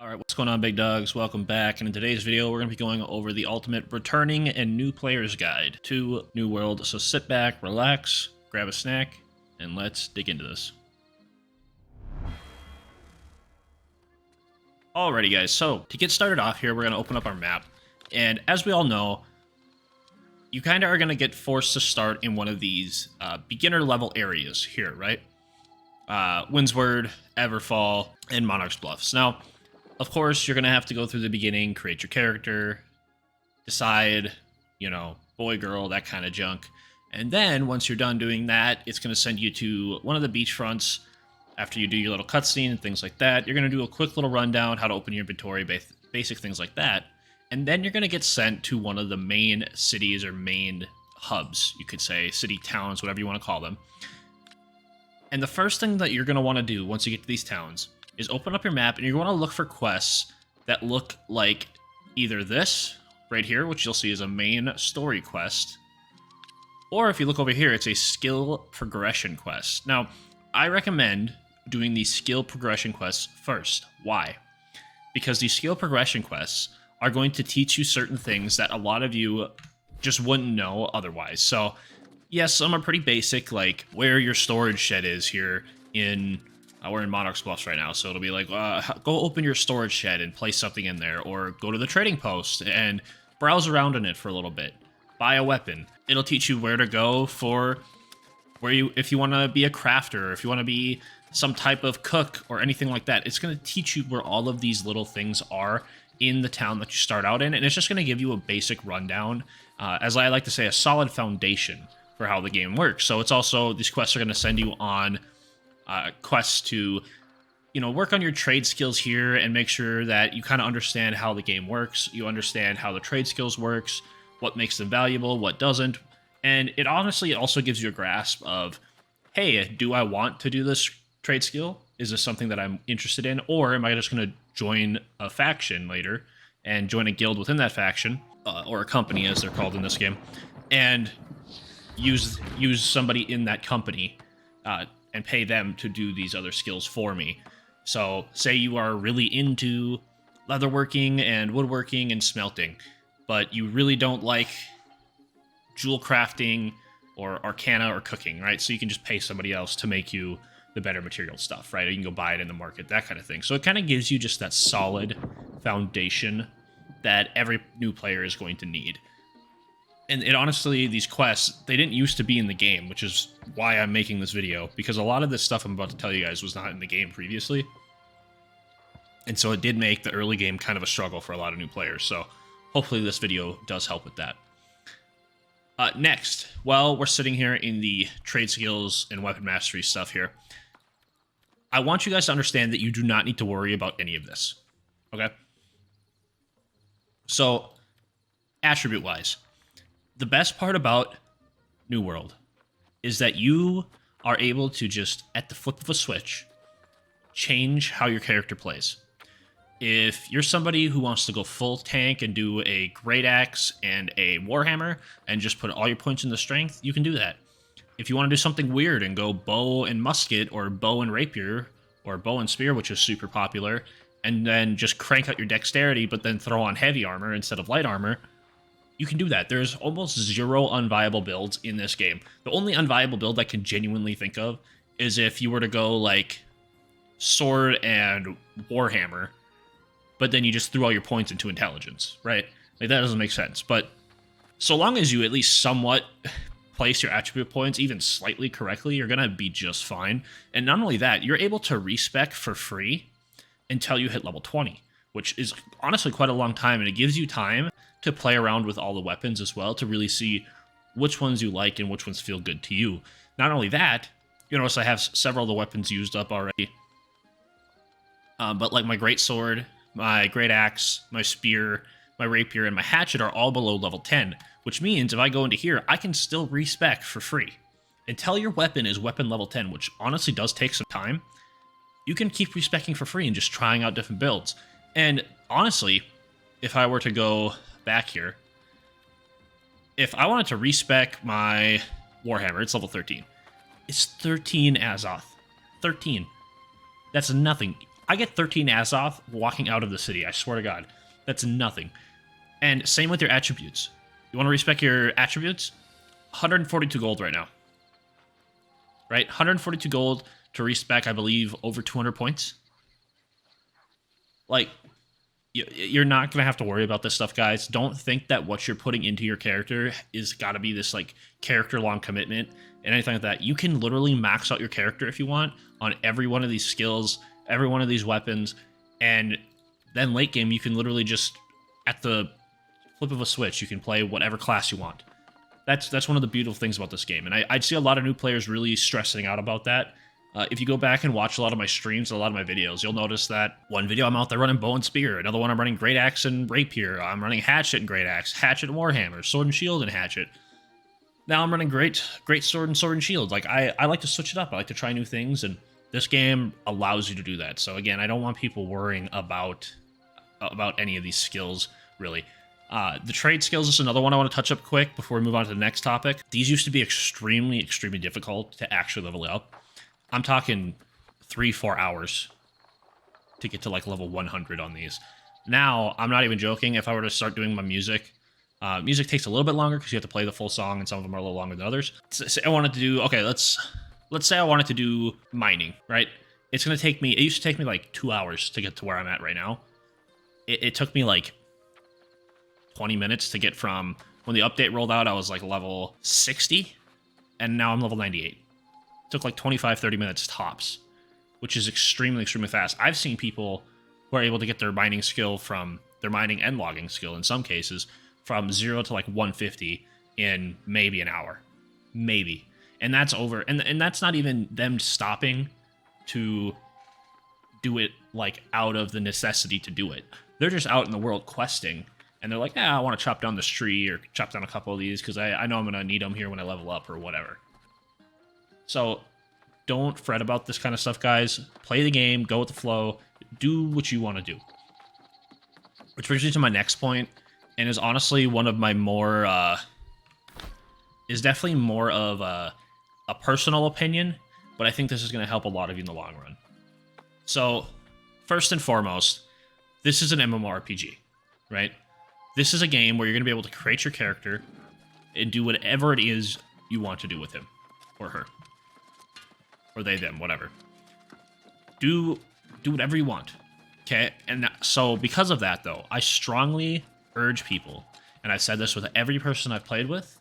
Alright, what's going on, big dogs? Welcome back, and in today's video we're going to be going over the ultimate returning and new player's guide to New World. So sit back, relax, grab a snack, and let's dig into this. Alrighty guys, so to get started off here, we're going to open up our map, and as we all know, you kind of are going to get forced to start in one of these beginner level areas here, right? Windsward, Everfall, and Monarch's Bluffs. Now, of course, you're going to have to go through the beginning, create your character, decide, boy, girl, that kind of junk. And then, once you're done doing that, it's going to send you to one of the beachfronts. After you do your little cutscene and things like that, you're going to do a quick little rundown, how to open your inventory, basic things like that. And then you're going to get sent to one of the main cities or main hubs, you could say, city towns, whatever you want to call them. And the first thing that you're going to want to do once you get to these towns is open up your map, and you want to look for quests that look like either this right here, which you'll see is a main story quest, or if you look over here, it's a skill progression quest. Now, I recommend doing these skill progression quests first. Why? Because these skill progression quests are going to teach you certain things that a lot of you just wouldn't know otherwise. So, yes, some are pretty basic, like where your storage shed is here in... we're in Monarch's Bluffs right now, so it'll be like, go open your storage shed and place something in there, or go to the trading post and browse around in it for a little bit. Buy a weapon. It'll teach you where to go for if you want to be a crafter, or if you want to be some type of cook or anything like that. It's going to teach you where all of these little things are in the town that you start out in, and it's just going to give you a basic rundown, as I like to say, a solid foundation for how the game works. So it's also, these quests are going to send you on quests to, work on your trade skills here and make sure that you kind of understand how the game works. You understand how the trade skills works, what makes them valuable, what doesn't. And it honestly also gives you a grasp of, hey, do I want to do this trade skill? Is this something that I'm interested in? Or am I just going to join a faction later and join a guild within that faction, or a company as they're called in this game, and use somebody in that company and pay them to do these other skills for me. So say you are really into leatherworking and woodworking and smelting, but you really don't like jewel crafting or arcana or cooking, right? So you can just pay somebody else to make you the better material stuff, right? Or you can go buy it in the market, that kind of thing. So it kind of gives you just that solid foundation that every new player is going to need. And it honestly, these quests, they didn't used to be in the game, which is why I'm making this video, because a lot of this stuff I'm about to tell you guys was not in the game previously. And so it did make the early game kind of a struggle for a lot of new players. So hopefully this video does help with that. Next, while we're sitting here in the trade skills and weapon mastery stuff here, I want you guys to understand that you do not need to worry about any of this. Okay? So, attribute-wise, the best part about New World is that you are able to just, at the flip of a switch, change how your character plays. If you're somebody who wants to go full tank and do a great axe and a warhammer and just put all your points into strength, you can do that. If you want to do something weird and go bow and musket, or bow and rapier, or bow and spear, which is super popular, and then just crank out your dexterity but then throw on heavy armor instead of light armor, you can do that. There's almost zero unviable builds in this game. The only unviable build I can genuinely think of is if you were to go like sword and warhammer, but then you just threw all your points into intelligence, right? Like, that doesn't make sense. But so long as you at least somewhat place your attribute points even slightly correctly, you're going to be just fine. And not only that, you're able to respec for free until you hit level 20, which is honestly quite a long time, and it gives you time to play around with all the weapons as well to really see which ones you like and which ones feel good to you. Not only that, you notice I have several of the weapons used up already. But like my great sword, my great axe, my spear, my rapier, and my hatchet are all below level 10, which means if I go into here, I can still respec for free. Until your weapon is weapon level 10, which honestly does take some time, you can keep respecing for free and just trying out different builds. And honestly, if I were to go back here, if I wanted to respec my warhammer, it's level 13. It's 13 Azoth. 13. That's nothing. I get 13 Azoth walking out of the city. I swear to God. That's nothing. And same with your attributes. You want to respec your attributes? 142 gold right now. Right? 142 gold to respec, I believe, over 200 points. Like, you're not going to have to worry about this stuff, guys. Don't think that what you're putting into your character is got to be this, like, character-long commitment and anything like that. You can literally max out your character if you want on every one of these skills, every one of these weapons, and then late game, you can literally just, at the flip of a switch, you can play whatever class you want. That's one of the beautiful things about this game, and I'd see a lot of new players really stressing out about that. If you go back and watch a lot of my streams, a lot of my videos, you'll notice that one video I'm out there running bow and spear, another one I'm running great axe and rapier, I'm running hatchet and great axe, hatchet and warhammer, sword and shield and hatchet. Now I'm running great sword and shield. Like, I like to switch it up. I like to try new things, and this game allows you to do that. So again, I don't want people worrying about any of these skills, really. The trade skills is another one I want to touch up quick before we move on to the next topic. These used to be extremely, extremely difficult to actually level up. I'm talking 3-4 hours to get to like level 100 on these. Now, I'm not even joking. If I were to start doing my music, music takes a little bit longer because you have to play the full song, and some of them are a little longer than others. Say I wanted to do, okay, let's say I wanted to do mining, right? It's going to take me, it used to take me like 2 hours to get to where I'm at right now. It took me like 20 minutes to get from, when the update rolled out, I was like level 60, and now I'm level 98. It took like 25-30 minutes tops, which is extremely, extremely fast. I've seen people who are able to get their mining skill from, their mining and logging skill in some cases, from 0 to like 150 in maybe an hour. Maybe. And that's over. And that's not even them stopping to do it like out of the necessity to do it. They're just out in the world questing, and they're like, I want to chop down this tree or chop down a couple of these because I know I'm going to need them here when I level up or whatever. So don't fret about this kind of stuff, guys. Play the game, go with the flow, do what you want to do. Which brings me to my next point, and is honestly one of my more, is definitely more of a personal opinion, but I think this is going to help a lot of you in the long run. So, first and foremost, this is an MMORPG, right? This is a game where you're going to be able to create your character and do whatever it is you want to do with him or her. Or they, them, whatever. Do whatever you want, okay? And so because of that, though, I strongly urge people, and I've said this with every person I've played with,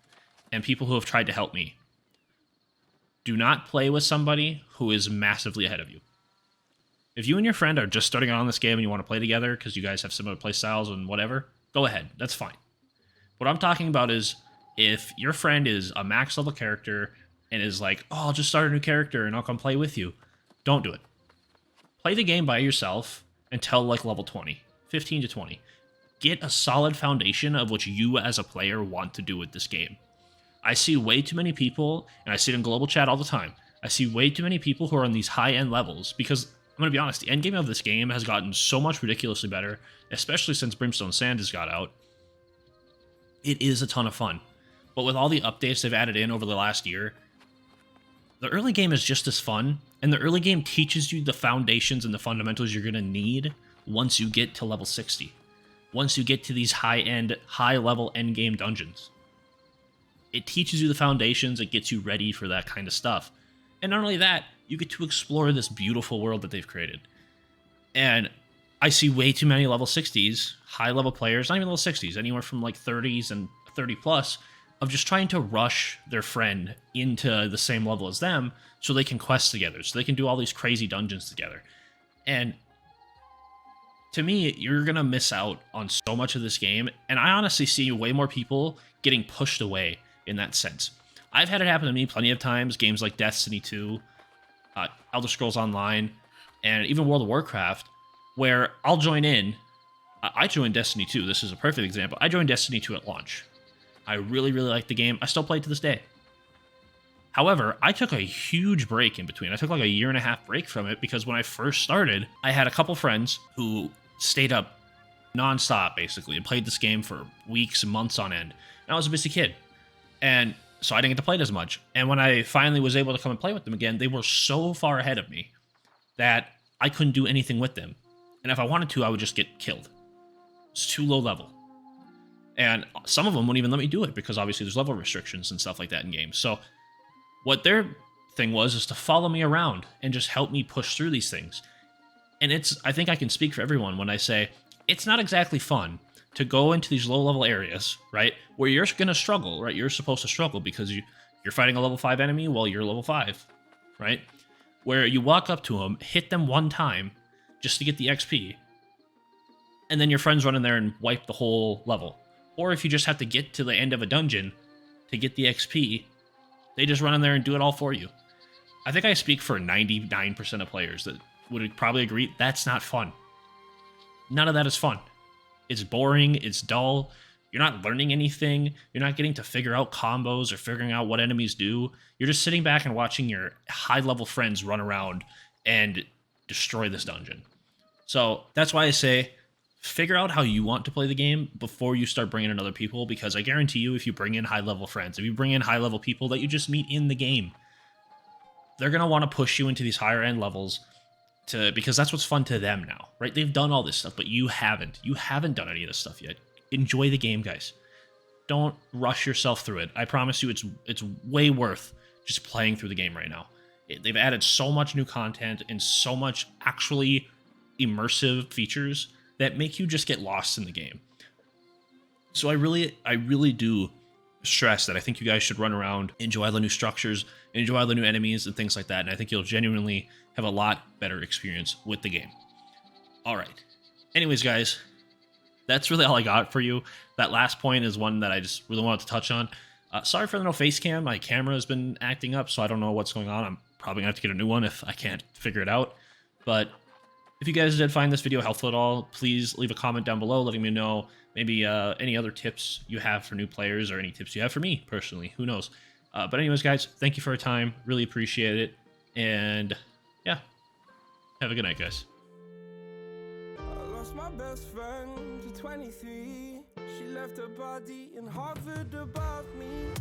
and people who have tried to help me, do not play with somebody who is massively ahead of you. If you and your friend are just starting out on this game and you want to play together because you guys have similar play styles and whatever, go ahead. That's fine. What I'm talking about is if your friend is a max level character and is like, oh, I'll just start a new character and I'll come play with you. Don't do it. Play the game by yourself until like level 20, 15 to 20. Get a solid foundation of what you as a player want to do with this game. I see way too many people, and I see it in global chat all the time, I see way too many people who are on these high-end levels because, I'm going to be honest, the end game of this game has gotten so much ridiculously better, especially since Brimstone Sand has got out. It is a ton of fun. But with all the updates they've added in over the last year, the early game is just as fun, and the early game teaches you the foundations and the fundamentals you're going to need once you get to level 60. Once you get to these high-end, high-level endgame dungeons. It teaches you the foundations, it gets you ready for that kind of stuff. And not only that, you get to explore this beautiful world that they've created. And I see way too many level 60s, high-level players, not even level 60s, anywhere from like 30s and 30 plus, of just trying to rush their friend into the same level as them so they can quest together, so they can do all these crazy dungeons together. And to me, you're going to miss out on so much of this game, and I honestly see way more people getting pushed away in that sense. I've had it happen to me plenty of times, games like Destiny 2, Elder Scrolls Online, and even World of Warcraft, where I'll join in. I joined Destiny 2, this is a perfect example. I joined Destiny 2 at launch. I really, really liked the game. I still play it to this day. However, I took a huge break in between. I took like a 1.5 year break from it because when I first started, I had a couple friends who stayed up nonstop, basically, and played this game for weeks and months on end. And I was a busy kid. And so I didn't get to play it as much. And when I finally was able to come and play with them again, they were so far ahead of me that I couldn't do anything with them. And if I wanted to, I would just get killed. It's too low level. And some of them wouldn't even let me do it because obviously there's level restrictions and stuff like that in games. So what their thing was is to follow me around and just help me push through these things. And I think I can speak for everyone when I say it's not exactly fun to go into these low level areas, right? Where you're going to struggle, right? You're supposed to struggle because you're fighting a level 5 enemy while you're level 5, right? Where you walk up to them, hit them one time just to get the XP, and then your friends run in there and wipe the whole level. Or if you just have to get to the end of a dungeon to get the XP, they just run in there and do it all for you. I think I speak for 99% of players that would probably agree that's not fun. None of that is fun. It's boring, it's dull, you're not learning anything, you're not getting to figure out combos or figuring out what enemies do. You're just sitting back and watching your high-level friends run around and destroy this dungeon. So that's why I say figure out how you want to play the game before you start bringing in other people, because I guarantee you if you bring in high-level friends, if you bring in high-level people that you just meet in the game, they're going to want to push you into these higher-end levels because that's what's fun to them now, right? They've done all this stuff, but you haven't. You haven't done any of this stuff yet. Enjoy the game, guys. Don't rush yourself through it. I promise you it's way worth just playing through the game right now. They've added so much new content and so much actually immersive features that make you just get lost in the game. So I really do stress that I think you guys should run around, enjoy the new structures, enjoy the new enemies and things like that, and I think you'll genuinely have a lot better experience with the game. All right. Anyways, guys, that's really all I got for you. That last point is one that I just really wanted to touch on. Sorry for the no face cam. My camera has been acting up, so I don't know what's going on. I'm probably going to have to get a new one if I can't figure it out. But if you guys did find this video helpful at all, please leave a comment down below letting me know maybe any other tips you have for new players or any tips you have for me personally. Who knows? But anyways, guys, thank you for your time. Really appreciate it. And yeah, have a good night, guys. I lost my best friend to 23. She left her body in Harvard above me.